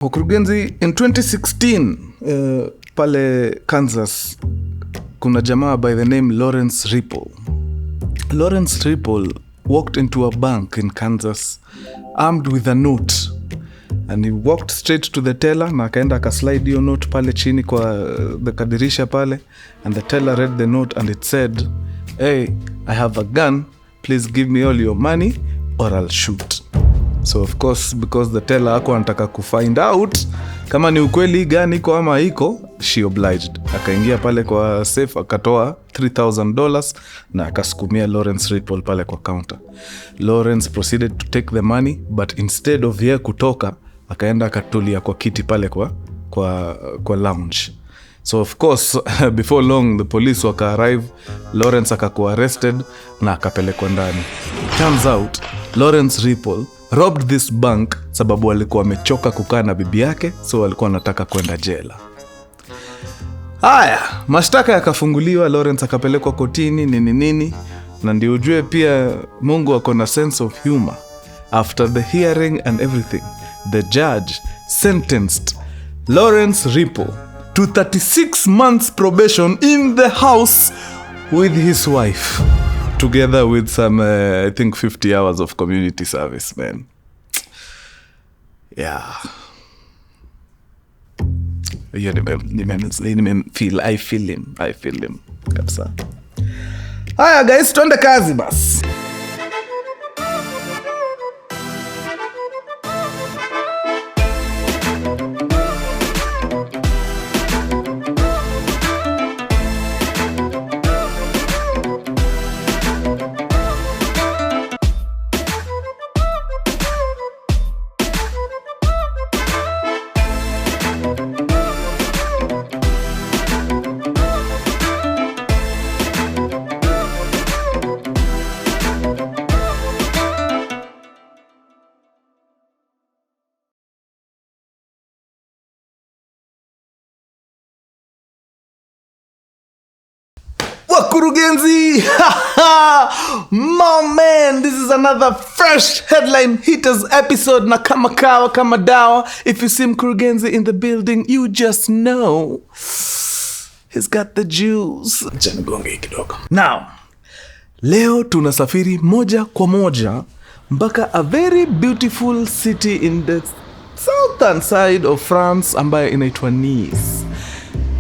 Mkurugenzi, in 2016 pale Kansas kuna jamaa by the name Lawrence Ripple. Lawrence Ripple walked into a bank in Kansas armed with a note, and he walked straight to the teller na akaenda akaslide hiyo note pale chini kwa the kadirisha pale, and the teller read the note and it said, "Hey, I have a gun, please give me all your money or I'll shoot." So of course, because the teller hakuwa anataka kufind out kama ni ukweli gani iko ama iko, she obliged. Akaingia pale kwa safe akatoa $3,000 na akasukumia Lawrence Ripple pale kwa counter. Lawrence proceeded to take the money, but instead of yeye kutoka, akaenda akatulia kwa kiti pale kwa lounge. So of course, before long the police waka arrive, Lawrence akakuwa arrested na akapelekwa ndani. Turns out Lawrence Ripple robbed this bank sababu alikuwa amechoka kukaa na bibi yake, so alikuwa anataka kwenda jela. Haya, mashtaka yakafunguliwa, Lawrence akapelekwa kotini nini, na ndio ujue pia Mungu ako na sense of humor. After the hearing and everything, the judge sentenced Lawrence Ripple to 36 months probation in the house with his wife, together with some I think 50 hours of community service, man. Yeah. I feel him. Kabisa. Haya guys, tuende kazi basi. Mkurugenzi! Man, this is another fresh headline hitters episode na kama kawa kama dawa. If you see Mkurugenzi in the building, you just know he's got the juice. Now, leo tunasafiri moja kwa moja mpaka a very beautiful city in the southern side of France ambayo inaitwa Nice.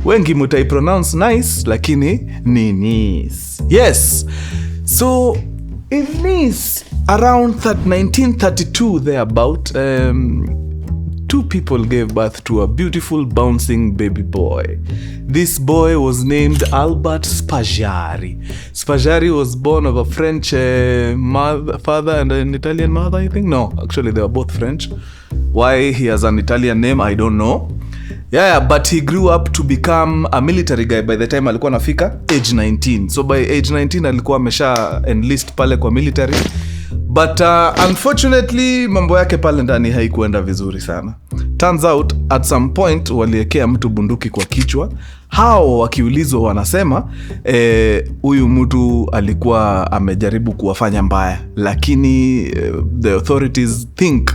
Wengi mutai pronounce nice, lakini ni Nice. Yes. So, in Nice, around 1932 thereabout, two people gave birth to a beautiful bouncing baby boy. This boy was named Albert Spaggiari. Spaggiari was born of a French father and an Italian mother, I think. No, actually they were both French. Why he has an Italian name, I don't know. Yeah, but he grew up to become a military guy by the time alikuwa nafika age 19. So by age 19 alikuwa amesha enlist pale kwa military. But unfortunately mambo yake pale ndani haikuenda vizuri sana. Turns out at some point waliekea mtu bunduki kwa kichwa. Hao wakiulizwa wanasema huyu mtu alikuwa amejaribu kuwafanya mbaya, lakini the authorities think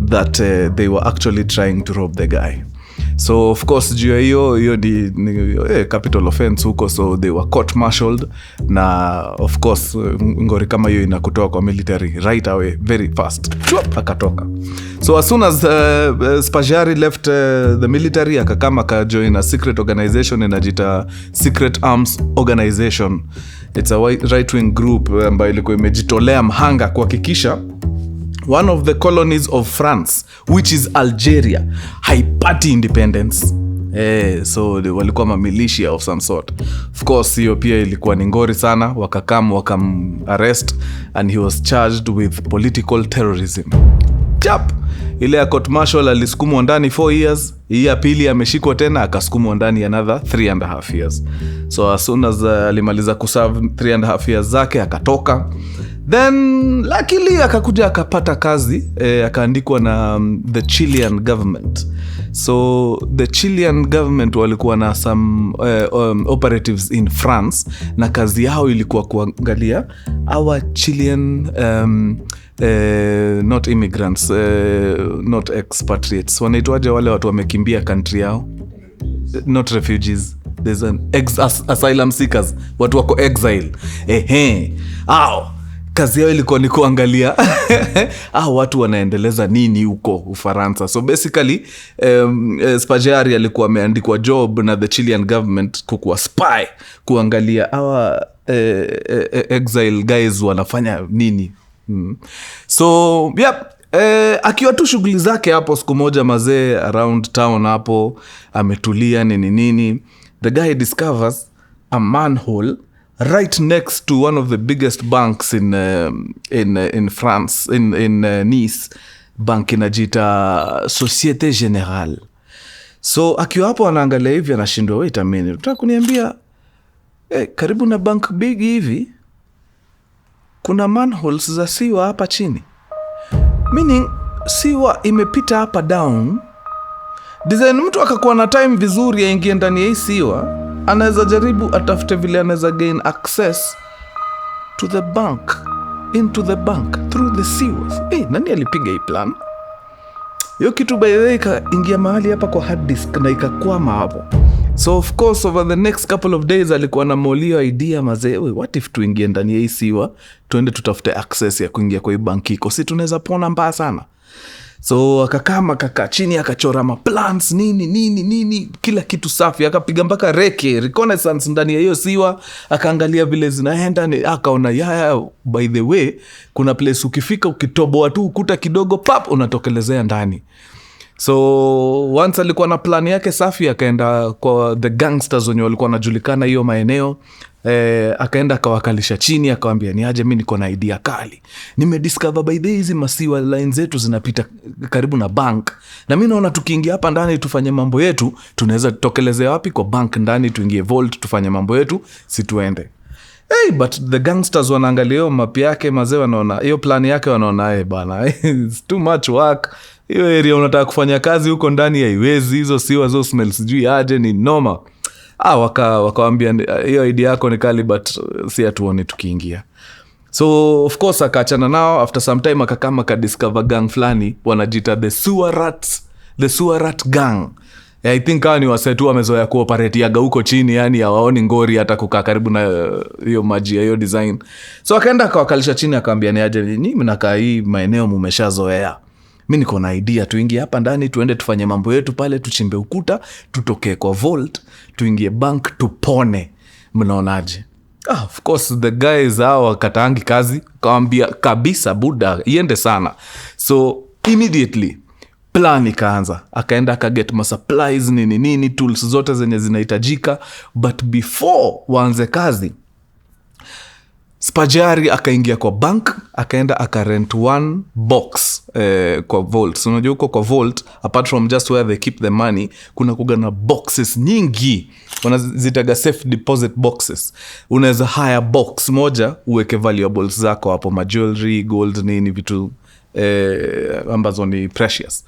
that they were actually trying to rob the guy. So of course juu hiyo di capital offense huko, so they were court martialed, na of course ngori kama hiyo inakutoa kwa military right away very fast. Akatoka. So as soon as Spaggiari left the military, akakama join a secret organization inajita Secret Arms Organization. It's a right wing group ambayo ilikuwa imejitolea mhanga kuhakikisha one of the colonies of France, which is Algeria, haipati independence. So walikuwa mamilitia of some sort. Of course, hiyo pia ilikuwa ni ngori sana. Wakam arrest, and he was charged with political terrorism. Chap! Ile ya court martial alisukumwa ndani 4 years. Hii ya pili ameshikwa tena akasukumwa ndani another 3.5 years. So as soon as alimaliza kuserve 3.5 years zake akatoka. Then luckily akakuja akapata kazi, akaandikwa na the Chilean government. So the Chilean government walikuwa na some operatives in France, na kazi yao ilikuwa kuangalia our Chilean not immigrants, not expatriates, wanaitwaje wale watu wamekimbia country yao, not refugees, there's an asylum seekers, watu wako exile. Kazi yao ilikuwa ni kuangalia watu wanaendeleza nini huko Ufaransa. So basically Spaggiari alikuwa ameandikwa job na the Chilean government kukuwa spy, kuangalia exile guys wanafanya nini. So akiwa tu shughuli zake hapo, siku moja mazee around town hapo ametulia nini, the guy discovers a manhole right next to one of the biggest banks in France, in Nice. Bank inajita Societe Generale. So akiwa hapo anaangalia hivi, anashindwa, wait a minute, unataka kuniambia karibu na bank big hivi kuna manholes za siwa hapa chini? Meaning siwa imepita hapa down. Design mtu akakuwa na time vizuri aingie ndani ya hii siwa, anaweza jaribu atafute vile anaweza gain access to the bank, into the bank through the sewers. Nani alipiga hii plan? Hiyo kitu by the way ikaingia mahali hapa kwa hard disk na ikakwama hapo. So of course over the next couple of days alikuwa na molio idea mazee, what if tuingie ndani ya hii siwa, tuende tutafute access ya kuingia kwa hii bank iko, si tunaweza pona mbaya sana. So akakaa chini akachora maplans nini kila kitu safi, akapiga mpaka reconnaissance ndani ya hiyo siwa, akaangalia vile zinaenda, akaona by the way kuna place ukifika ukitoboa tu ukuta kidogo pap unatokelezea ndani. So once alikuwa na plan yake safi, akaenda kwa the gangsters wenye walikuwa wanajulikana hiyo maeneo. Akaenda akawakalisha chini, akawambia ni aje, mimi niko na idea kali, nimediscover by the hizi masiwa lines zetu zinapita karibu na bank, na mimi naona tukiingia hapa ndani tufanye mambo yetu, tunaweza tokelezea wapi? Kwa bank ndani, tuingie vault tufanye mambo yetu, si tuende. But the gangsters wanaangalia hiyo map yake mazee, wanaona hiyo plan yake, wanaona bana it's too much work, hiyo area unataka kufanya kazi huko ndani haiwezi, hizo siwa zo smell sijui aje, ni noma. Wakawambia hiyo idea yako ni kali but si atuone tukiingia. So of course akaachana nao. After some time akakama kadiscover gang flani wanajita the sewer rat gang. I think ni wasetu wamezoea kuoperate yaga huko chini, yani hawaoni ngori hata kukaa karibu na hiyo maji ya hiyo design. So akaenda akawakalisha chini, akamwambia ni aje, nyinyi mnakaa hii maeneo mmeshazoea, mimi niko na idea, tuingie hapa ndani tuende tufanye mambo yetu pale, tuchimbe ukuta, tutoke kwa vault, tuingie bank, tupone. Mnaonaje? Of course the guys hao kataangi kazi, kaambia kabisa buda iende sana. So immediately plan ikaanza, akaenda akaget ma supplies nini tools zote zenye zinahitajika. But before waanze kazi, Spaggiari akaingia kwa bank, akaenda akarent one box kwa vault. So unajua huko kwa vault, apart from just where they keep the money, kuna kugana boxes nyingi, wanazitaga safe deposit boxes. Unaweza hire box moja uweke valuables zako hapo, majewelry, gold nini, vitu ambazo ni precious.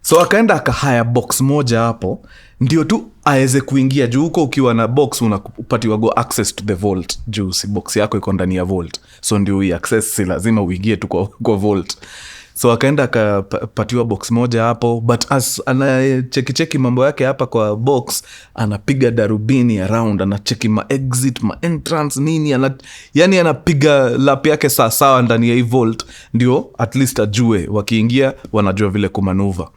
So akaenda akahaya box moja hapo, ndio tu aweze kuingia juu. Huko ukiwa na box unapatiwa go access to the vault juu si box yako iko ndani ya vault. So ndio hii access si lazima uingie tu kwa vault. So akaenda akapatiwa box moja hapo, but as anacheki mambo yake hapa kwa box, anapiga darubini around, anacheki ma exit, ma entrance nini, yani anapiga lap yake sawa ndani ya hii vault, ndio at least ajue wakiingia wanajua vile kumanuva.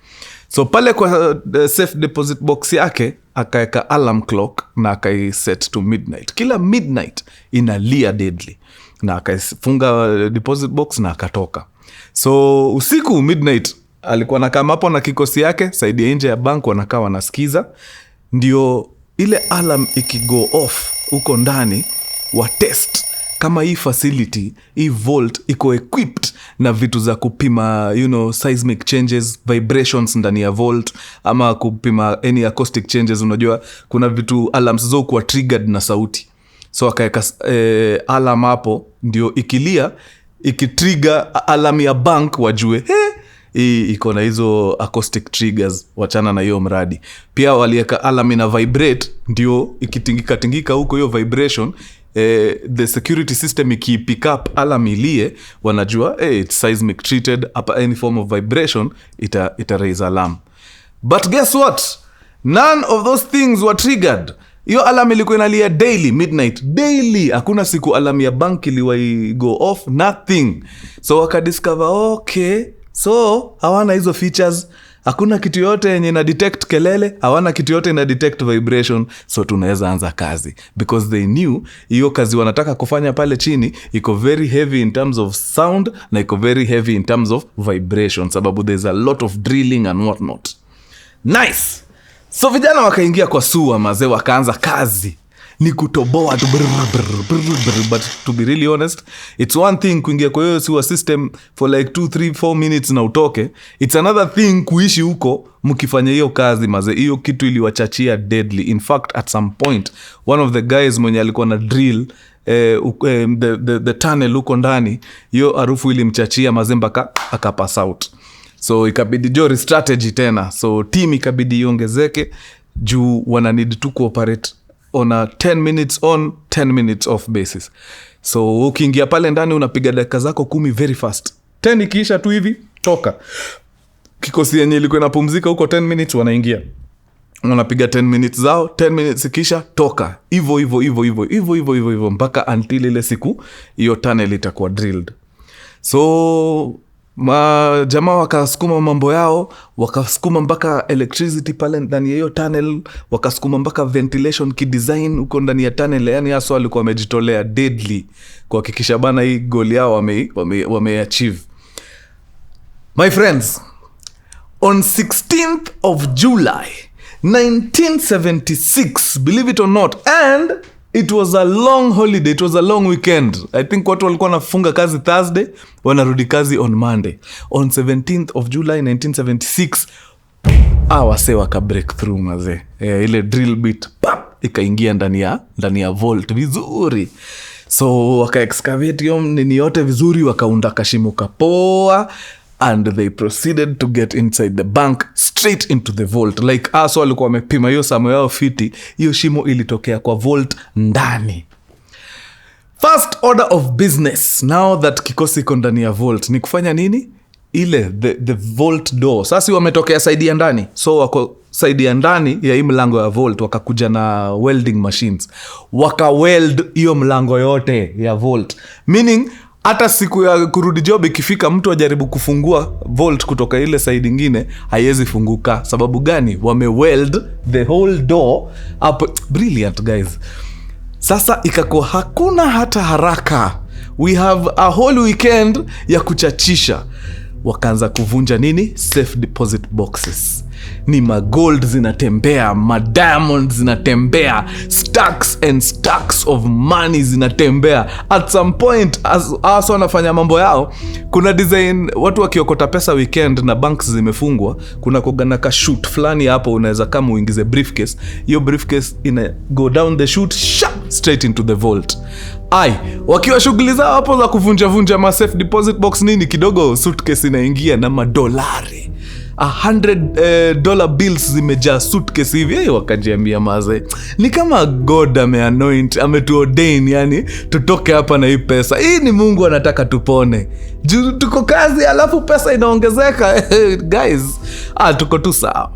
So pale kwa safe deposit box yake akaeka alarm clock na akaiset to midnight. Kila midnight inalia deadly, na akaifunga deposit box na akatoka. So usiku midnight alikuwa na kama hapo na kikosi yake saidi ya nje ya bank, wanakaa wanasikiza, ndio ile alarm ikigo off huko ndani wa test kama hii facility, hii vault iko equipped na vitu za kupima seismic changes, vibrations ndani ya vault, ama kupima any acoustic changes. Unajua kuna vitu alarms zo kuwa triggered na sauti. So akaeka alarm hapo, ndio ikilia ikitrigger alarm ya bank wajue iko na hizo acoustic triggers, wachana na hiyo mradi. Pia walieka alarm ina vibrate, ndio ikitingika huko hiyo vibration the security system pick up alarm ilie, wanajua it's seismic treated, any form of vibration ita raise alarm. But guess what? None of those things were triggered. Hiyo alarm ilikuwa inalia daily, midnight, daily. Hakuna siku alarm ya bank iliwahi go off, nothing. So wakadiscover, okay, so hawana hizo features. Hakuna kitu yote yenye ina detect kelele, hawana kitu yote ina detect vibration, so tunaweza anza kazi. Because they knew hiyo kazi wanataka kufanya pale chini iko very heavy in terms of sound na iko very heavy in terms of vibration, sababu there's a lot of drilling and whatnot. Nice. So vijana wakaingia kwa SUA mazee, wakaanza kazi. Ni kutoboa tu but to be really honest, it's one thing kuingia kwa hiyo SUA system for like 2, 3, 4 minutes na utoke. It's another thing kuishi huko mkifanya hiyo kazi mazee. Hiyo kitu iliwachachia deadly. In fact, at some point, one of the guys mwenye alikuwa na drill the tunnel huko ndani, hiyo harufu ilimchachia mazee mpaka akapass out. So ikabidi jori strategy tena. So team ikabidi iongezeke juu wana need to cooperate on a 10 minutes on, 10 minutes off basis. So ukiingia pale ndani unapiga dakika zako 10 very fast. 10 ikiisha tu hivi, toka. Kikosi yenye ilikuwa inapumzika huko 10 minutes wanaingia. Wanapiga 10 minutes zao, 10 minutes ikiisha, toka. Hivyo mpaka until ile siku hiyo tunnel itakuwa drilled. So jamaa wakasukuma mambo yao, wakasukuma mpaka electricity pale ndani ya hiyo tunnel, wakasukuma mpaka ventilation kidesign huko ndani ya tunnel. Yani haso walikuwa wamejitolea deadly kuhakikisha bana hii goal yao wame-achieve. My friends, on 16th of July 1976, believe it or not, and it was a long holiday, it was a long weekend. I think watu walikuwa nafunga kazi Thursday, wanarudi kazi on Monday. On 17th of July 1976, wase waka breakthrough maze. Ile drill bit, pap, ikaingia ndani ya vault vizuri. So waka excavate hiyo nini yote vizuri, wakaunda kashimo kapoa, and they proceeded to get inside the bank, straight into the vault. Like aso walikuwa wamepima hiyo samo yao fiti, hiyo shimo ilitokea kwa vault ndani. First order of business, now that kikosi iko ndani ya vault, ni kufanya nini? Ile the vault door. Sasa wametokea side ya ndani, so wako side ya ndani ya hii mlango ya vault, wakakuja na welding machines, waka weld hiyo mlango yote ya vault, meaning hata siku ya kurudi job ikifika, mtu ajaribu kufungua vault kutoka ile side nyingine haiwezi funguka. Sababu gani? Wame-weld the whole door up. Brilliant guys. Sasa ikakuwa hakuna hata haraka. We have a whole weekend ya kuchachisha. Wakaanza kuvunja nini? Safe deposit boxes. Ni magold zinatembea, madiamonds zinatembea, stacks and stacks of money zinatembea. At some point, as wanafanya mambo yao, kuna design watu wakiokota pesa weekend na banks zimefungwa, kuna kogana ka shoot fulani hapo, unaweza kama uingize briefcase. Hiyo briefcase ina go down the chute, straight into the vault. Wakiwa shughuli zao hapo za kuvunja ma safe deposit box nini, kidogo suitcase inaingia na madolari. $100 bills zimejaa suitcase hivi. Wakajiambia maze, ni kama God ame-anoint, ametuordain, yani tutoke hapa na hii pesa. Hii ni Mungu anataka tupone. Tuko kazi alafu pesa inaongezeka. Guys, tuko tu sawa.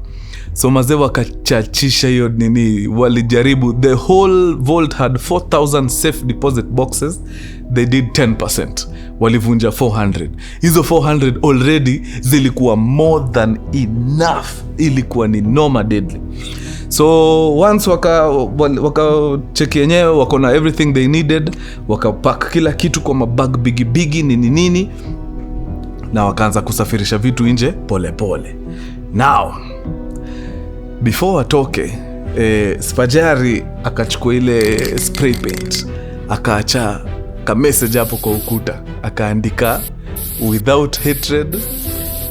So maze wakachachisha hiyo nini, walijaribu. The whole vault had 4,000 safe deposit boxes. They did 10%. Walivunja 400. Hizo 400 already zilikuwa more than enough. Ilikuwa ni normal deadly. So once waka check yenyewe, wako na everything they needed, wakapack kila kitu kwa mabag bigi nini, na wakaanza kusafirisha vitu nje pole pole. Now, before watoke, Spaggiari akachukua ile spray paint, akaacha ka message hapo kwa ukuta, akaandika without hatred,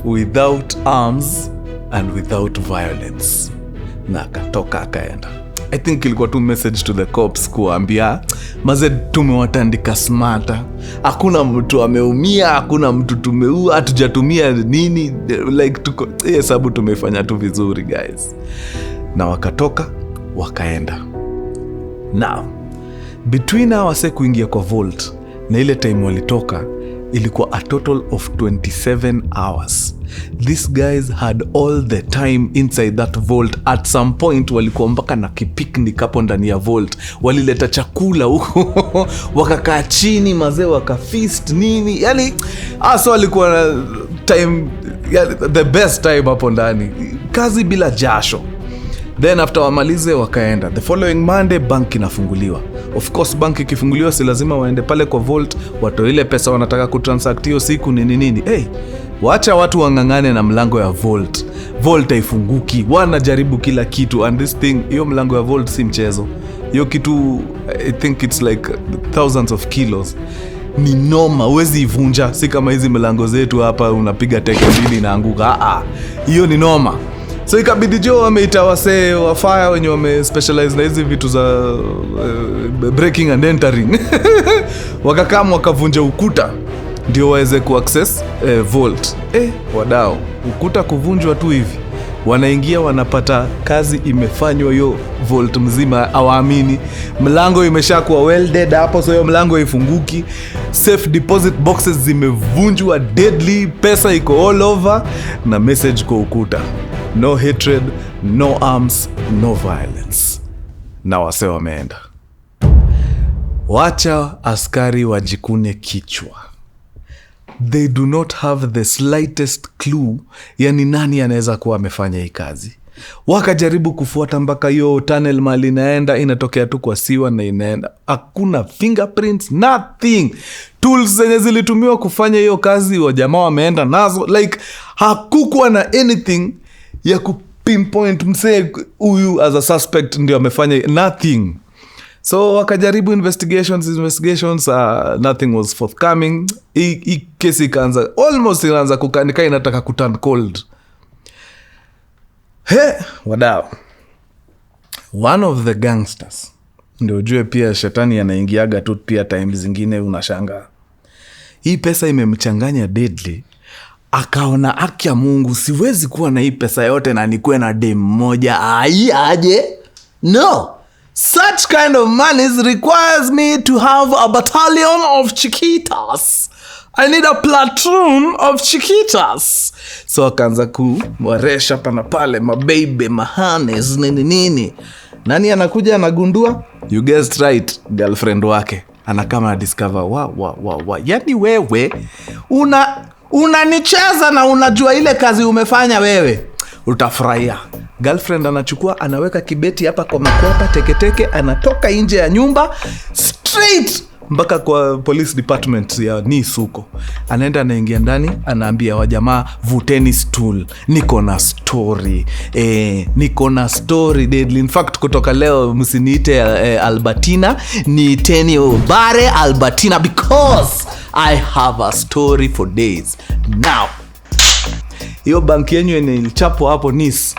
without arms and without violence, na akatoka akaenda. I think ilikuwa tu message to the cops kuambia maze tumewatandika smarter, hakuna mtu ameumia, hakuna mtu tumeua, hatujatumia nini, like tuko hesabu tumefanya tu vizuri guys. Na wakatoka wakaenda. Now Between wase kuingia kwa vault na ile time walitoka ilikuwa a total of 27 hours. These guys had all the time inside that vault. At some point walikuwa mpaka na kipicnic hapo ndani ya vault. Walileta chakula huko wakakaa chini mazee wakafeast nini. Yani aso walikuwa na time, the best time hapo ndani. Kazi bila jasho. Then after wamalize wakaenda. The following Monday bank inafunguliwa. Of course bank ikifunguliwa si lazima waende pale kwa vault watoe ile pesa wanataka kutransact hiyo siku nini. Hey, wacha watu wangangane na mlango ya vault. Vault haifunguki. Wanajaribu kila kitu and this thing, hiyo mlango ya vault si mchezo. Hiyo kitu I think it's like thousands of kilos. Ni noma, huwezi ivunja. Si kama hizi milango zetu hapa unapiga teke mbili na anguka. Hiyo ni noma. So ikabidi jo wameita wasee wa fire wenye wame specialize na hizi vitu za breaking and entering. Wakakam wakavunja ukuta ndio waweze kuaccess vault. Wadao, ukuta kuvunjwa tu hivi. Wanaingia wanapata kazi imefanywa hiyo vault mzima, hawaamini. Mlango imeshakuwa welded hapo, so hiyo mlango haifunguki. Safe deposit boxes zimevunjwa deadly, pesa iko all over na message kwa ukuta. No hatred, no arms, no violence. Na wase wameenda. Wacha askari wajikune kichwa. They do not have the slightest clue yani nani anaweza kuwa amefanya hii kazi. Wakajaribu kufuata mpaka hiyo tunnel mali inaenda, inatokea tu kwa siwa na inaenda. Hakuna fingerprints, nothing. Tools zenye zilitumiwa kufanya hiyo kazi wa jamaa wameenda nazo. Like hakukuwa na anything ya kupinpoint msee huyu as a suspect ndio amefanya nothing. So wakajaribu investigations, nothing was forthcoming. Hii kesi ikaanza almost inaanza kukanika inataka kuturn cold. Wadao. One of the gangsters. Ndio ujue pia shetani anaingiaga tu pia time zingine unashangaa. Hii pesa imemchanganya deadly. Akaona haki ya Mungu siwezi kuwa na hii pesa yote na nikuwe na dem moja. Aje? No. Such kind of money requires me to have a battalion of chiquitas. I need a platoon of chiquitas. So akaanza kuwaresha pana pale mabebe, mahanes, nini. Nani anakuja anagundua? You guessed right, girlfriend wake. Anakama discover, wa. Yani wewe unanicheza na unajua ile kazi umefanya wewe. Utafurahia. Girlfriend anachukua, anaweka kibeti hapa kwa makwapa, teke, anatoka nje ya nyumba straight mpaka kwa police department ya Nisuko. Anaenda anaingia ndani, anaambia wajamaa vuteni stool. Niko na story deadly. In fact kutoka leo msiniite Albertina, niiteni Bare Albertina because I have a story for days. Now hiyo banki yenyu yenye ilichapo hapo Nice,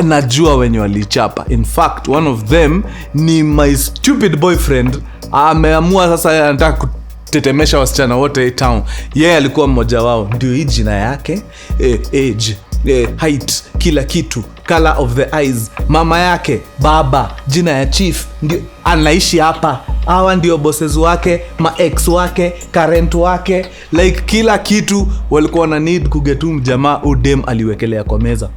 najua wenye walichapa. In fact, one of them ni my stupid boyfriend. Ameamua sasa anataka kutetemesha wasichana wote town. Yeye alikuwa mmoja wao. Ndio hii jina yake, age, height, kila kitu, color of the eyes, mama yake, baba, jina ya chief, ndio anaishi hapa. Hawa ndio bosses wake, ma-ex wake, current wake, like kila kitu walikuwa na need kugetu mjamaa udem aliwekelea kwa meza.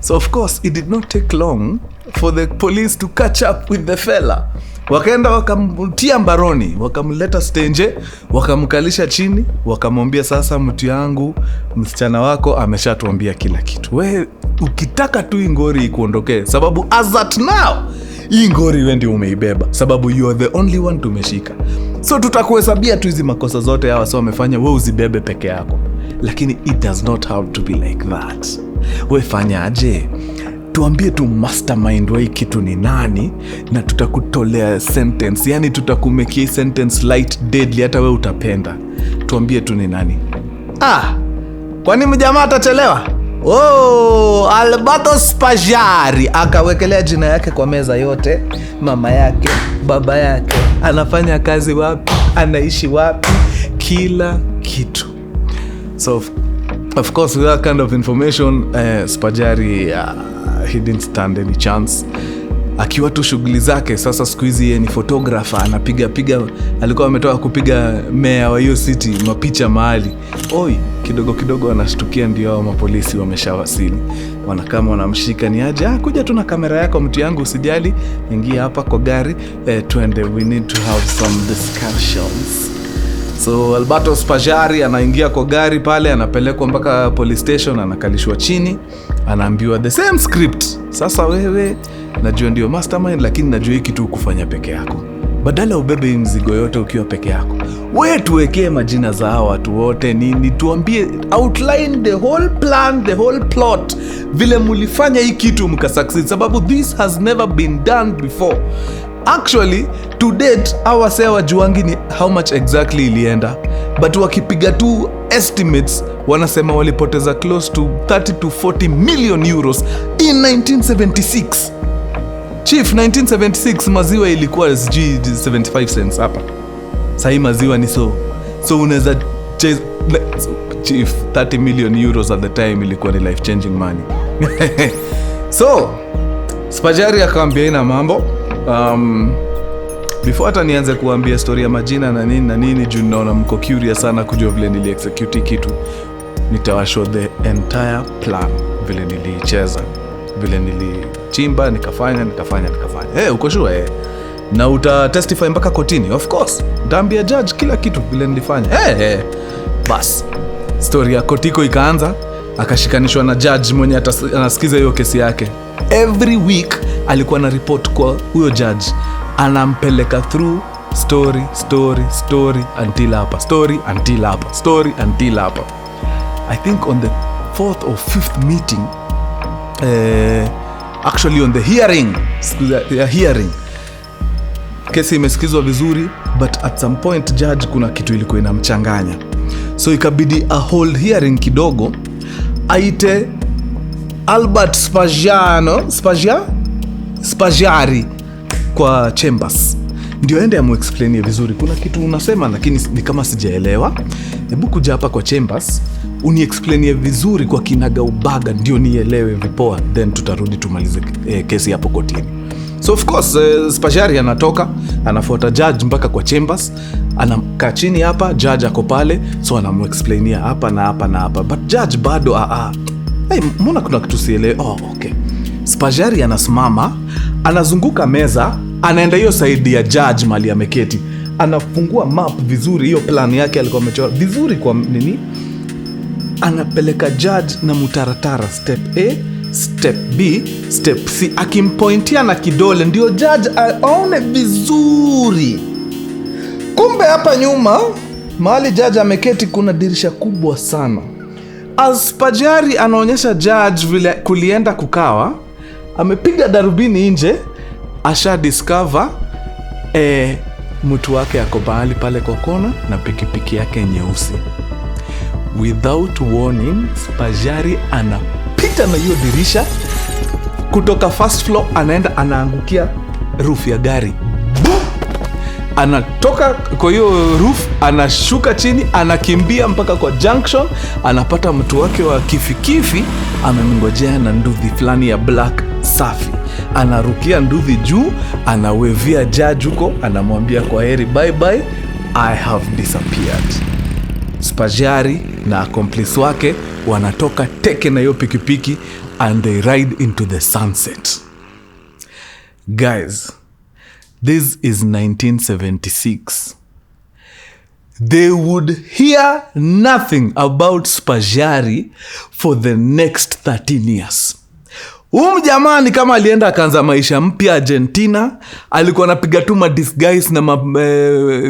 So of course it did not take long for the police to catch up with the fella. Wakaenda wakamtia mbaroni, wakamleta stage, wakamkalisha chini, wakamwambia sasa mtu yangu, msichana wako ameshatuambia kila kitu. Wewe ukitaka tu ingori ikuondokee, sababu as at now ingori wewe ndio umeibeba, sababu you are the only one tumeshika. So tutakuhesabia tu hizi makosa zote hawa sio wamefanya, wewe uzibebe peke yako. Lakini it does not have to be like that. Wewe fanyaje? Tuambie tu mastermind wa hii kitu ni nani na tutakutolea sentence. Yani tutakumekia sentence light deadly hata wewe utapenda. Tuambie tu ni nani. Kwani mjamaa atachelewa? Alberto Spaggiari akawekelea jina yake kwa meza yote, mama yake, baba yake, anafanya kazi wapi, anaishi wapi, kila kitu. So of course with that kind of information, Spaggiari he didn't stand any chance. akiwa tu shughuli zake. Sasa siku hizi yeye ni photographer, anapiga alikuwa ametoka kupiga mayor wa hiyo city mapicha mahali. Oi, kidogo anashtukia ndio hao mapolisi wameshawasili. Wanakama wanamshika, ni aje, kuja tu na kamera yako mtu yangu, usijali, ingia hapa kwa gari, twende, we need to have some discussions. So Alberto Spaggiari anaingia kwa gari pale, anapelekwa mpaka police station, anakalishwa chini, anaambiwa the same script. Sasa wewe, najua ndio mastermind, lakini najua hiki tu kufanya peke yako. Badala ubebe mzigo yote ukiwa peke yako, wewe tuwekee majina za hao watu wote, nini, tuambie, outline the whole plan, the whole plot, vile mulifanya hii kitu mkasucceed, sababu this has never been done before. Actually, to date, our sewa juangi ni how much exactly ilienda. But wakipiga tu estimates, wanasema walipoteza close to 30 to 40 million euros in 1976. Chief, 1976 maziwa ilikuwa sijui 75 cents hapa. Sahi maziwa ni so unaweza Chief, 30 million euros at the time ilikuwa ni life changing money. So Spaggiari akaambia ina mambo. Before hata nianze kuambia story ya majina na nini juu naona mko curious sana kujua vile nili execute kitu, nitawashow the entire plan, vile nilicheza, vile nilichimba, nikafanya. Uko sure? Na uta testify mpaka kotini? Of course, ndaambia judge kila kitu vile nilifanya. Bas, story ya kotiko ikaanza, akashikanishwa na judge mwenye anasikiza hiyo kesi yake. Every week alikuwa na report kwa huyo judge, anampeleka through story until hapa. I think on the 4th or 5th meeting, actually on the hearing, kesi imesikizwa vizuri, but at some point judge kuna kitu ilikuwa inamchanganya, so ikabidi a hold hearing kidogo, aite Albert Spaggiari kwa chambers, ndio ende amuexplainie vizuri. Kuna kitu unasema lakini ni kama sijaelewa, hebu kuja hapa kwa chambers uniexplainie vizuri kwa kinaga ubaga ndio nielewe vipoa, then tutarudi tumalize kesi hapo kotini. So of course Spaggiari anatoka, anafuata judge mpaka kwa chambers, anakaa chini hapa, judge ako pale, so anamuexplainia hapa na hapa, but judge bado mbona kuna kitu sielewe. Okay. Spaggiari anasimama, anazunguka meza, anaenda hiyo side ya judge mali ameketi, anafungua map vizuri, hiyo plan yake alikuwa amechora vizuri kwa nini, anapeleka judge na mutaratara, step A, step B, step C, akimpointia na kidole ndio judge aone vizuri. Kumbe hapa nyuma mahali judge ameketi kuna dirisha kubwa sana. As Spaggiari anaonyesha judge vile kulienda kukawa, amepiga darubini nje, asha discover mtu wake ako bahali pale kwa kona na pikipiki yake nyeusi. Without warning, Spaggiari anapita na hiyo dirisha kutoka first floor, anaangukia roof ya gari. Anatoka kwa hiyo roof, anashuka chini, anakimbia mpaka kwa junction, anapata mtu wake wa kifikifi amemngojea na nduthi fulani ya black safi. Anarukia nduthi juu, anawevia judge huko, anamwambia kwa heri, bye bye, I have disappeared. Spaggiari na accomplice wake wanatoka teke na hiyo pikipiki and they ride into the sunset. Guys, this is 1976. They would hear nothing about Spaggiari for the next 13 years. Jamani kama alienda akaanza maisha mpya Argentina, alikuwa anapiga tu disguise na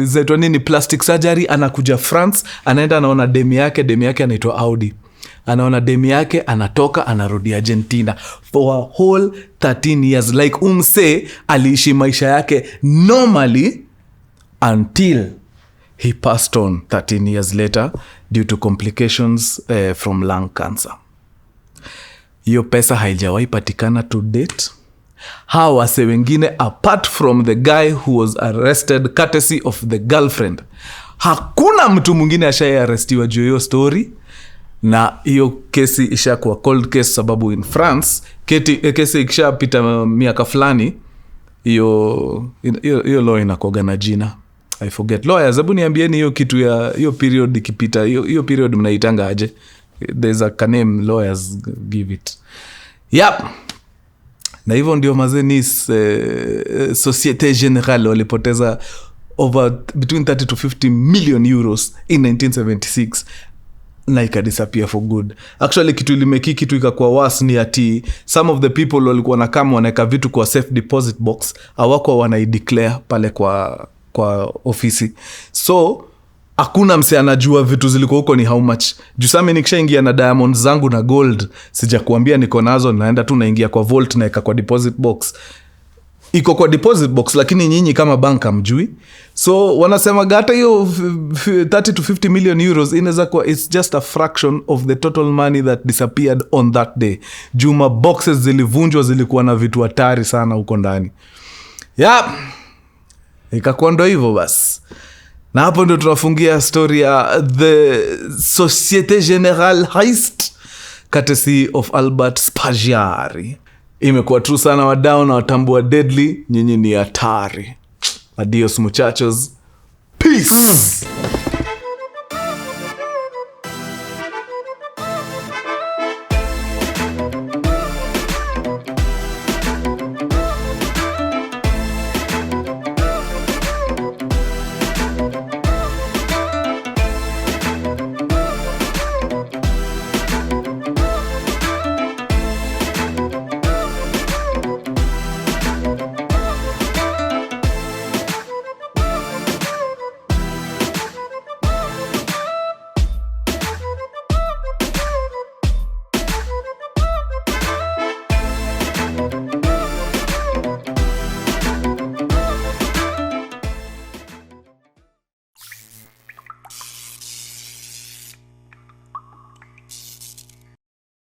zetu nini plastic surgery, anakuja France, anaenda anaona demi yake anaitwa Audi. Anaona demi yake, anatoka, anarudi Argentina for a whole 13 years. Like umse aliishi maisha yake normally until he passed on 13 years later due to complications from lung cancer. Hiyo pesa haijawahi patikana to date. Hawa wase wengine apart from the guy who was arrested courtesy of the girlfriend, hakuna mtu mwingine ashayearestiwa juu hiyo story. Na hiyo kesi ishakuwa cold case sababu in France kesi ikishapita miaka fulani hiyo law inakuwaga na jina. I forget. Lawyers, hebu niambieni hiyo kitu ya hiyo period ikipita, hiyo period mnaitanga aje? There's a name lawyers give it. Yep. Na hivyo ndio mazeni Societe Generale walipoteza between 30 to 50 million euros in 1976 na ikadisappear for good. Actually kitu ilimeki kitu ikakuwa worse ni ati some of the people walikuwa na kama wanaweka vitu kwa safe deposit box hawako wanaideclare pale kwa ofisi. So hakuna mse anajua vitu zilikuwa huko ni how much. Jusame nikishaingia na diamonds zangu na gold, sijakuambia niko nazo, naenda tu naingia kwa vault na eka kwa deposit box. Iko kwa deposit box lakini nyinyi kama banka mjui. So wanasema hata hiyo 30 to 50 million euros inaweza kuwa it's just a fraction of the total money that disappeared on that day. Juma boxes zilivunjwa, zilikuwa na vitu hatari sana huko ndani. Ikakuwa ndo hivyo basi. Na hapo ndio tunafungia story ya the Societe Generale heist courtesy of Albert Spaggiari. Imekuwa true sana wadau na watambua deadly, nyinyi ni hatari. Adios muchachos. Peace.